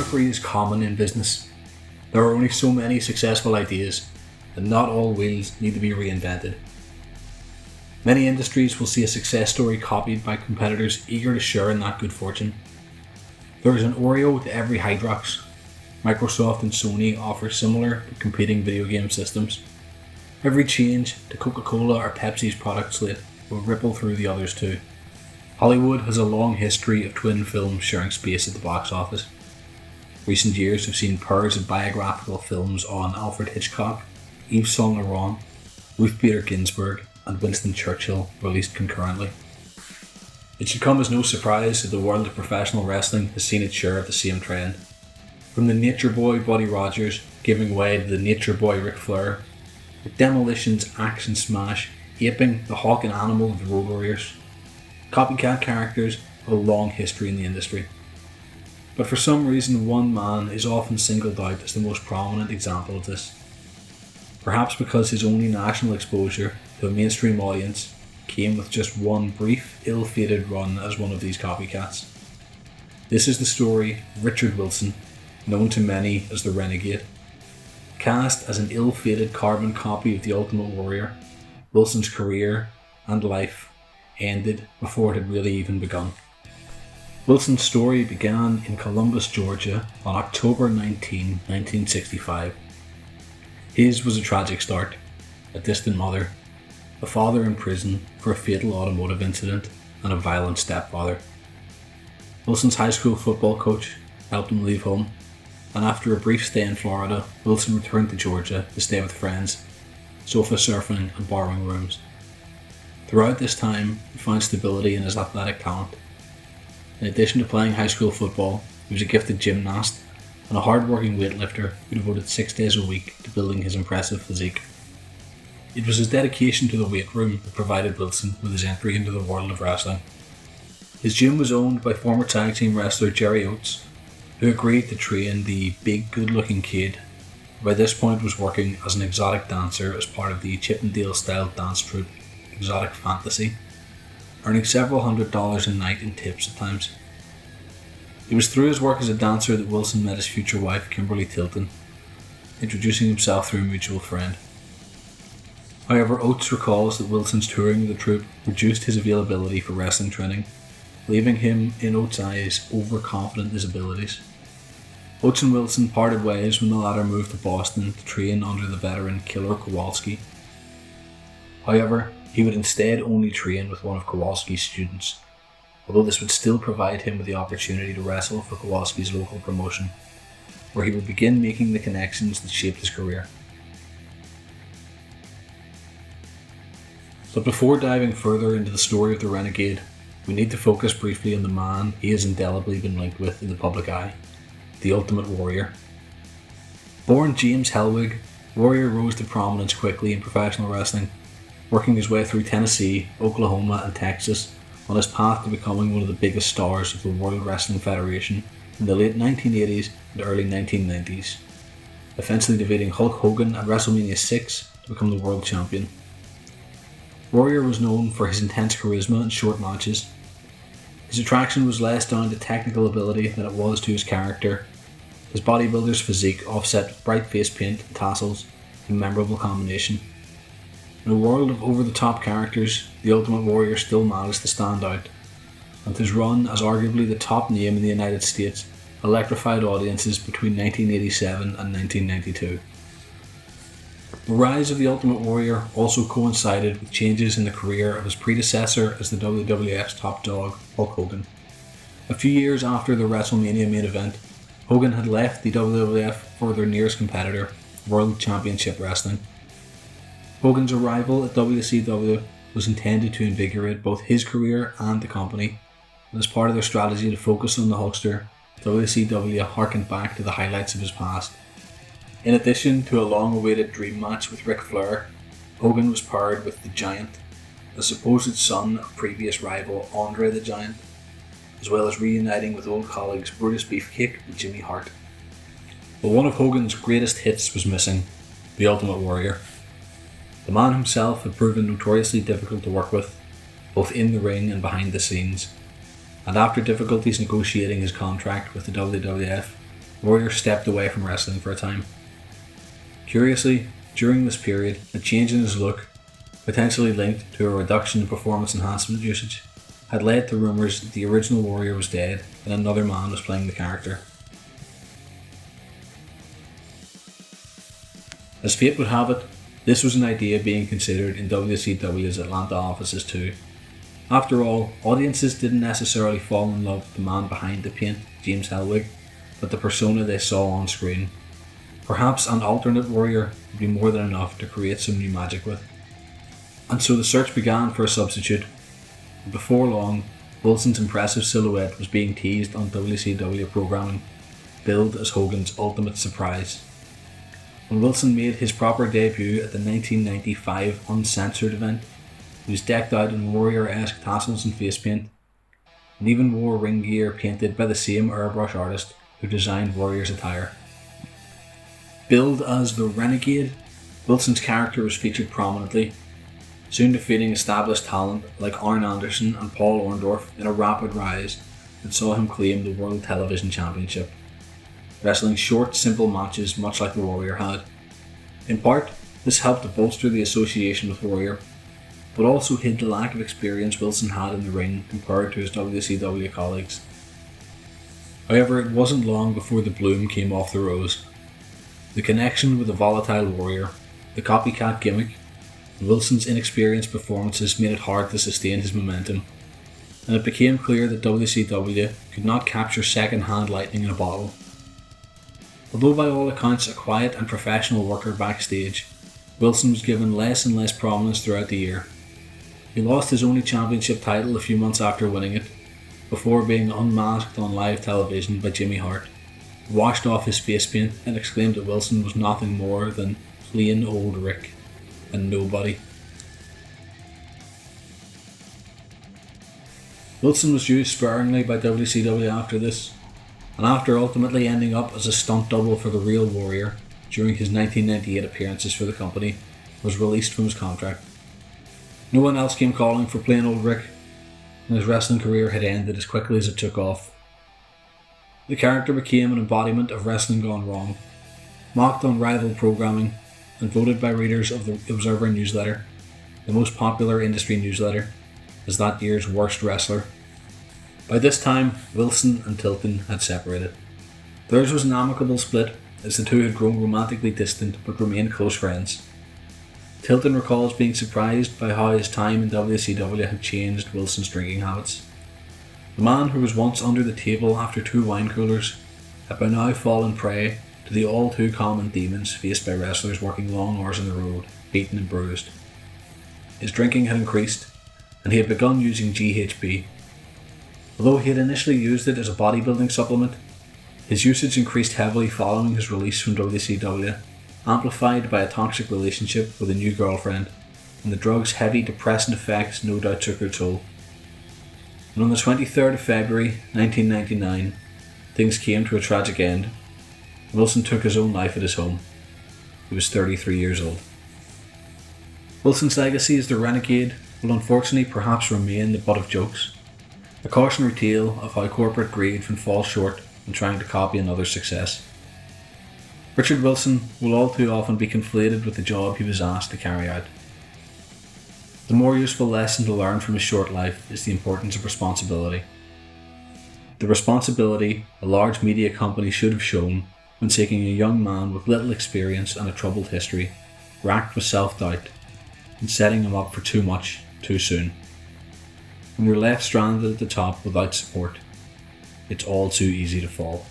Trickery is common in business. There are only so many successful ideas, and not all wheels need to be reinvented. Many industries will see a success story copied by competitors eager to share in that good fortune. There is an Oreo to every Hydrox. Microsoft and Sony offer similar but competing video game systems. Every change to Coca-Cola or Pepsi's product slate will ripple through the others too. Hollywood has a long history of twin films sharing space at the box office. Recent years have seen pairs of biographical films on Alfred Hitchcock, Yves Saint Laurent, Ruth Bader Ginsburg, and Winston Churchill released concurrently. It should come as no surprise that the world of professional wrestling has seen its share of the same trend. From the Nature Boy Buddy Rogers giving way to the Nature Boy Ric Flair, with Demolition's Action Smash aping the Hawk and Animal of the Road Warriors. Copycat characters have a long history in the industry. But for some reason, one man is often singled out as the most prominent example of this. Perhaps because his only national exposure to a mainstream audience came with just one brief, ill-fated run as one of these copycats. This is the story of Richard Wilson, known to many as the Renegade. Cast as an ill-fated carbon copy of the Ultimate Warrior, Wilson's career and life ended before it had really even begun. Wilson's story began in Columbus, Georgia on October 19, 1965. His was a tragic start, a distant mother, a father in prison for a fatal automotive incident, and a violent stepfather. Wilson's high school football coach helped him leave home, and after a brief stay in Florida, Wilson returned to Georgia to stay with friends, sofa surfing and borrowing rooms. Throughout this time, he found stability in his athletic talent. In addition to playing high school football, he was a gifted gymnast and a hard-working weightlifter who devoted 6 days a week to building his impressive physique. It was his dedication to the weight room that provided Wilson with his entry into the world of wrestling. His gym was owned by former tag team wrestler Jerry Oates, who agreed to train the big, good-looking kid, who by this point was working as an exotic dancer as part of the Chippendale-style dance troupe Exotic Fantasy, earning several $100s a night in tips at times. It was through his work as a dancer that Wilson met his future wife, Kimberly Tilton, introducing himself through a mutual friend. However, Oates recalls that Wilson's touring with the troupe reduced his availability for wrestling training, leaving him, in Oates' eyes, overconfident in his abilities. Oates and Wilson parted ways when the latter moved to Boston to train under the veteran Killer Kowalski. However, he would instead only train with one of Kowalski's students, although this would still provide him with the opportunity to wrestle for Kowalski's local promotion, where he would begin making the connections that shaped his career. But before diving further into the story of the Renegade, we need to focus briefly on the man he has indelibly been linked with in the public eye, the Ultimate Warrior. Born James Helwig, Warrior rose to prominence quickly in professional wrestling, working his way through Tennessee, Oklahoma and Texas on his path to becoming one of the biggest stars of the World Wrestling Federation in the late 1980s and early 1990s, eventually defeating Hulk Hogan at WrestleMania 6 to become the world champion. Warrior was known for his intense charisma and short matches. His attraction was less down to technical ability than it was to his character, his bodybuilder's physique offset with bright face paint and tassels, a memorable combination. In a world of over-the-top characters, the Ultimate Warrior still managed to stand out, and his run as arguably the top name in the United States electrified audiences between 1987 and 1992. The rise of the Ultimate Warrior also coincided with changes in the career of his predecessor as the WWF's top dog, Hulk Hogan. A few years after the WrestleMania main event, Hogan had left the WWF for their nearest competitor, World Championship Wrestling. Hogan's arrival at WCW was intended to invigorate both his career and the company, and as part of their strategy to focus on the Hulkster, WCW harkened back to the highlights of his past. In addition to a long-awaited dream match with Ric Flair, Hogan was paired with the Giant, the supposed son of previous rival Andre the Giant, as well as reuniting with old colleagues Brutus Beefcake and Jimmy Hart. But one of Hogan's greatest hits was missing, the Ultimate Warrior. The man himself had proven notoriously difficult to work with, both in the ring and behind the scenes, and after difficulties negotiating his contract with the WWF, Warrior stepped away from wrestling for a time. Curiously, during this period, a change in his look, potentially linked to a reduction in performance enhancement usage, had led to rumours that the original Warrior was dead and another man was playing the character. As fate would have it, this was an idea being considered in WCW's Atlanta offices too. After all, audiences didn't necessarily fall in love with the man behind the paint, James Ellsworth, but the persona they saw on screen. Perhaps an alternate Warrior would be more than enough to create some new magic with. And so the search began for a substitute. And before long, Wilson's impressive silhouette was being teased on WCW programming, billed as Hogan's ultimate surprise. When Wilson made his proper debut at the 1995 Uncensored event, he was decked out in Warrior-esque tassels and face paint, and even wore ring gear painted by the same airbrush artist who designed Warrior's attire. Billed as the Renegade, Wilson's character was featured prominently, soon defeating established talent like Arn Anderson and Paul Orndorff in a rapid rise that saw him claim the World Television Championship, wrestling short, simple matches much like the Warrior had. In part, this helped to bolster the association with Warrior, but also hid the lack of experience Wilson had in the ring compared to his WCW colleagues. However, it wasn't long before the bloom came off the rose. The connection with the volatile Warrior, the copycat gimmick, and Wilson's inexperienced performances made it hard to sustain his momentum, and it became clear that WCW could not capture second-hand lightning in a bottle. Although by all accounts a quiet and professional worker backstage, Wilson was given less and less prominence throughout the year. He lost his only championship title a few months after winning it, before being unmasked on live television by Jimmy Hart, who washed off his face paint and exclaimed that Wilson was nothing more than plain old Rick and nobody. Wilson was used sparingly by WCW after this, and after ultimately ending up as a stunt double for the real Warrior during his 1998 appearances for the company, was released from his contract. No one else came calling for plain old Rick, and his wrestling career had ended as quickly as it took off. The character became an embodiment of wrestling gone wrong, mocked on rival programming, and voted by readers of the Observer newsletter, the most popular industry newsletter, as that year's worst wrestler. By this time, Wilson and Tilton had separated. Theirs was an amicable split, as the two had grown romantically distant but remained close friends. Tilton recalls being surprised by how his time in WCW had changed Wilson's drinking habits. The man who was once under the table after 2 wine coolers had by now fallen prey to the all too common demons faced by wrestlers working long hours on the road, beaten and bruised. His drinking had increased, and he had begun using GHB. Although he had initially used it as a bodybuilding supplement, his usage increased heavily following his release from WCW, amplified by a toxic relationship with a new girlfriend, and the drug's heavy depressant effects no doubt took their toll. And on the 23rd of February 1999, things came to a tragic end. Wilson took his own life at his home. He was 33 years old. Wilson's legacy as the Renegade will unfortunately perhaps remain the butt of jokes, a cautionary tale of how corporate greed can fall short in trying to copy another's success. Richard Wilson will all too often be conflated with the job he was asked to carry out. The more useful lesson to learn from his short life is the importance of responsibility. The responsibility a large media company should have shown when taking a young man with little experience and a troubled history, racked with self-doubt, and setting him up for too much, too soon. When you're left stranded at the top without support, it's all too easy to fall.